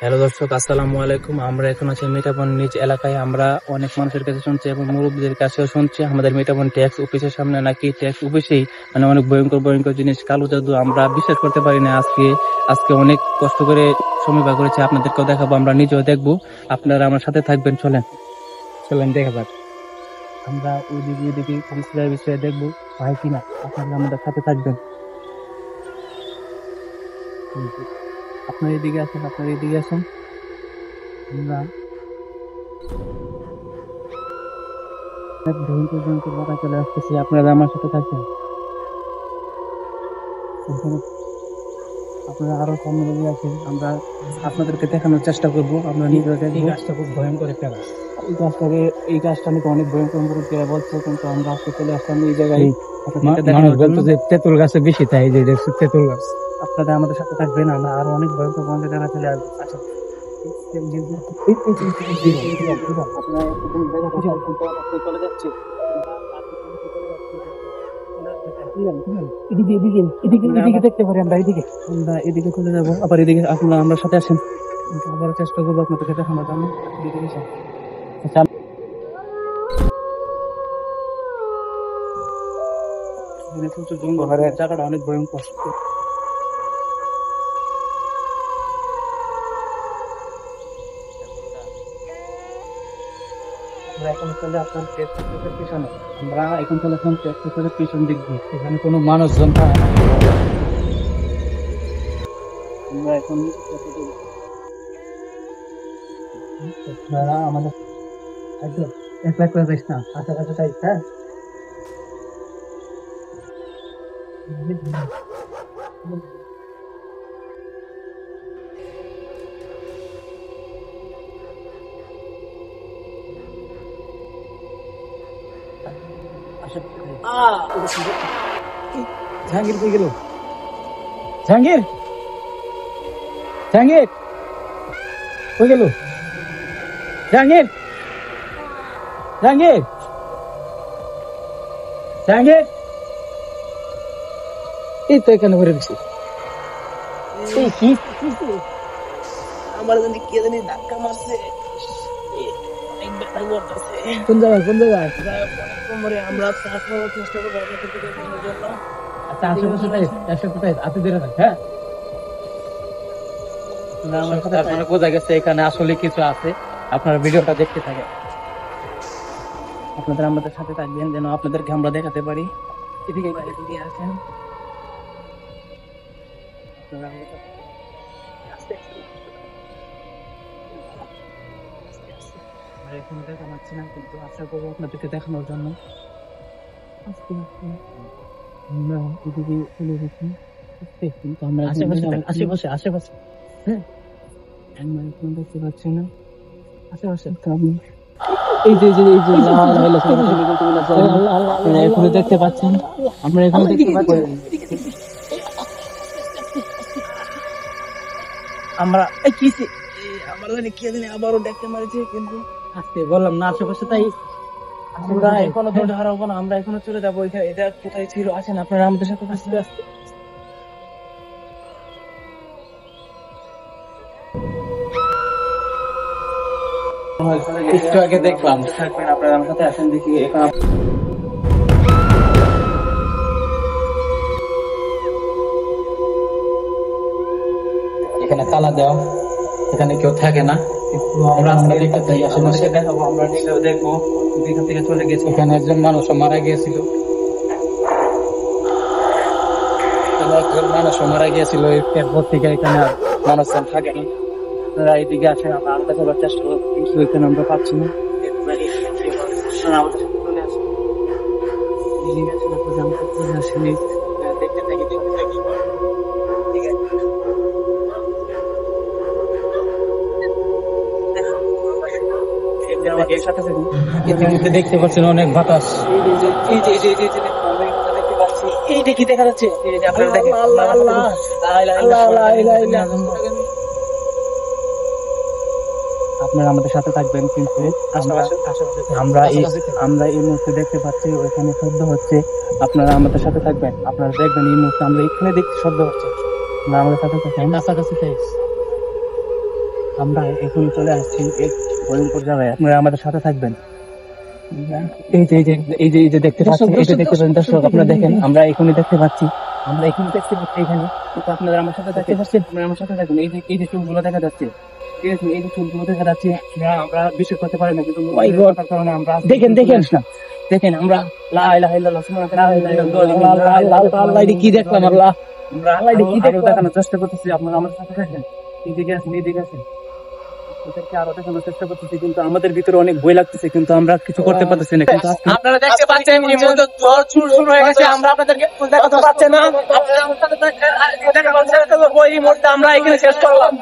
Hello দর্শক, আসসালামু আলাইকুম। আমরা এখন আছি মিঠাপুর নিজ এলাকায়। আমরা অনেক মানুষের কাছে শুনছি এবং মুরব্বীদের কাছেও শুনছি আমাদের মিঠাপুর ট্যাক্স অফিসের সামনে নাকি ট্যাক্স অফিসেই অনেক ভয়ঙ্কর ভয়ঙ্কর জিনিস, কালো জাদু। আমরা বিশ্বাস করতে পারি না। আজকে অনেক কষ্ট করে সময় বার করেছি, আপনাদেরকেও দেখাবো, আমরা নিজেও দেখবো। আপনারা আমার সাথে থাকবেন, চলেন চলেন দেখা যাক। আমরা ওইদিকে ওইদিকে বিষয়ে বিষয়ে দেখবো হয় কিনা। আপনারা আমাদের সাথে থাকবেন। আপনার এদিকে আসেন, আপনার এদিকে আসেন। আমরা এক ভয়ঙ্কর ভয়ঙ্কর জায়গায় চলে আসতেছি, আপনারা আমার সাথে থাকবেন। এখানে আপনারা আরো সামনে এগিয়ে আসেন, আমরা আপনাদেরকে দেখানোর চেষ্টা করব। আমরা নিজেরা দেখবো। এই গাছটা খুব ভয়ঙ্কর একটা গাছ। এই গাছটা নাকি অনেক ভয়ঙ্কর মুরব্বীরা বলছে, কিন্তু আমরা আজকে চলে আসলাম এই জায়গায় আপনাদেরকে দেখানোর জন্য। যে তেঁতুল গাছে বেশি তাই, যে তেঁতুল গাছ। আপনারা আমাদের সাথে থাকবেন, আমরা আরো অনেক ভয়ঙ্কর ভয়ঙ্কর জায়গা চলে আসবো। আচ্ছা, আপনারা একটু চলে যাচ্ছে। এদিকে দেখতে পারি, আমরা এদিকে চলে যাবো, আবার এদিকে আপনারা আমরা সাথে আসেন। আবার চেষ্টা করবো আপনাদেরকে দেখানোর জন্য। এদিকে এসে। আচ্ছা, এখানে প্রচুর জঙ্গল, জায়গাটা অনেক ভয়ঙ্কর। আমরা এখন চলে আসলাম টেস্টের পিছনে। আমরা এখন চলে আসলাম টেস্টের পিছন দিক দিয়ে। এখানে কোনো মানুষজন থাকে না। আমরা এখন আপনারা আমাদের একদম একলা করে যাইস না, কাছাকাছি যাইস। হ্যাঁ, জাহাঙ্গীর কই গেল? জাহাঙ্গীর, জাহাঙ্গীর কই গেল? জাহাঙ্গীর, জাহাঙ্গীর, জাহাঙ্গীর, এই তো এখানে ঘুরে দিছি। কি আমার জানি কে জানি ধাক্কা মারছে। অনেক ব্যথা করতেছে। কোন জায়গায় কোন জায়গায়? কোমরে। আমরা চেষ্টা করবো আপনাদেরকে দেখানোর জন্য। আচ্ছা, আশেপাশে আপনি ধরে থাক। হ্যাঁ, আমার সাথে আপনারা বোঝা গেছে এখানে আসলে কিছু আছে। আপনারা ভিডিওটা দেখতে থাকেন। আপনারা আমাদের সাথে থাকবেন যেন আপনাদেরকে আমরা দেখাতে পারি। এদিকে এদিকে আসেন। আপনারা আমাদের সাথে আস্তে আস্তে আস্তে আস্তে। আমরা এখন দেখা পাচ্ছি না, কিন্তু আশা করবো আপনাদেরকে দেখানোর জন্য। আস্তে আস্তে আমরা এদিকে চলে গেছি। আস্তে কিন্তু আমরা আশেপাশে আশেপাশে। হ্যাঁ, আমরা এখন দেখতে পাচ্ছি না আশেপাশে। এই যে এখানে দেখতে পাচ্ছেন, আমরা এখানে দেখতে পাচ্ছি। আমরা আমরা জানি কে জানি আবারও দেখতে মারিছে, কিন্তু আজকে বললাম না আশেপাশে। তাই আমরা এখনো ধৈর্য হারাবো না, আমরা এখনো চলে যাবো। এটা কোথায় ছিল? আসেন আপনারা আমাদের সাথে আস্তে আস্তে। একটু আগে দেখলাম। থাকবেন আপনারা আমার সাথে, আসেন দেখি। এখন এখানে তালা দেওয়া, এখানে কেউ থাকে না। আমরা দেখতে চাই, আশেপাশে দেখাবো, আমরা নিজেও দেখবো। এখান থেকে চলে গেছে, এখানে একজন মানুষও মারা গিয়েছিল। একজন মানুষও মারা গিয়েছিল, এরপর থেকে এখানে আর মানুষজন থাকে না। আপনারা এইদিকে আসেন, আমরা আলাদা করার চেষ্টা করবো, কিন্তু এখানে আমরা পাচ্ছি না। আমাদের সাথে চলে আসেন, এদিকে আসেন, আপনারা আমাদের চলে আসেন। দেখতে থাকি দেখতে থাকি। ঠিক আছে, দেখতে পাচ্ছেন অনেক বাতাস। এইটা কি দেখা যাচ্ছে? আপনারা আমাদের সাথে থাকবেন, কিন্তু আমরা এই মুহূর্তে দেখতে পাচ্ছি ওইখানে শব্দ হচ্ছে। আপনারা আমাদের সাথে থাকবেন, আপনারা দেখবেন এই মুহূর্তে আমরা এখানে দেখছি শব্দ হচ্ছে। আমাদের সাথে থাকেন, কাছাকাছি আমরা এখন চলে আসছি এক ভয়ঙ্কর জায়গায়, আপনারা আমাদের সাথে থাকবেন। এই যে দেখতে পাচ্ছেন, এই যে দেখতে পাচ্ছেন দর্শক, আপনারা দেখেন, আমরা এখনই দেখতে পাচ্ছি, আমরা এখনই দেখতে পাচ্ছি এখানে, কিন্তু আপনারা আমার সাথে দেখতে পাচ্ছেন, আপনারা আমার সাথে দেখুন, এই যে চুলগুলো দেখা যাচ্ছে, ঠিক আছে, এই যে চুলগুলো দেখা যাচ্ছে, আমরা বিশ্বাস করতে পারি না, কিন্তু তার কারণে আমরা দেখেন দেখেন আমরা লা ইলাহা ইল্লাল্লাহ সুবহানাল্লাহ আল্লাহ, এটা কি দেখলাম, আল্লাহ আমরা আল্লাহ এটা কি দেখলাম দেখানোর চেষ্টা করতেছি, আপনারা আমার সাথে দেখেন, এদিকে আছেন ওদেরকে আরো দেখানোর চেষ্টা করতেছি, কিন্তু আমাদের ভিতরে অনেক ভয় লাগতেছে, কিন্তু আমরা কিছু করতে পারতেছি না। কিন্তু আপনারা দেখতে পাচ্ছেন এই মুহূর্তে ঝড় শুরু হয়ে গেছে, আমরা আপনাদেরকে দেখাতে পারছি না, আপনারা আমার সাথে দেখা পাচ্ছেন, তো ওই মুহূর্তে আমরা এখানে শেষ করলাম।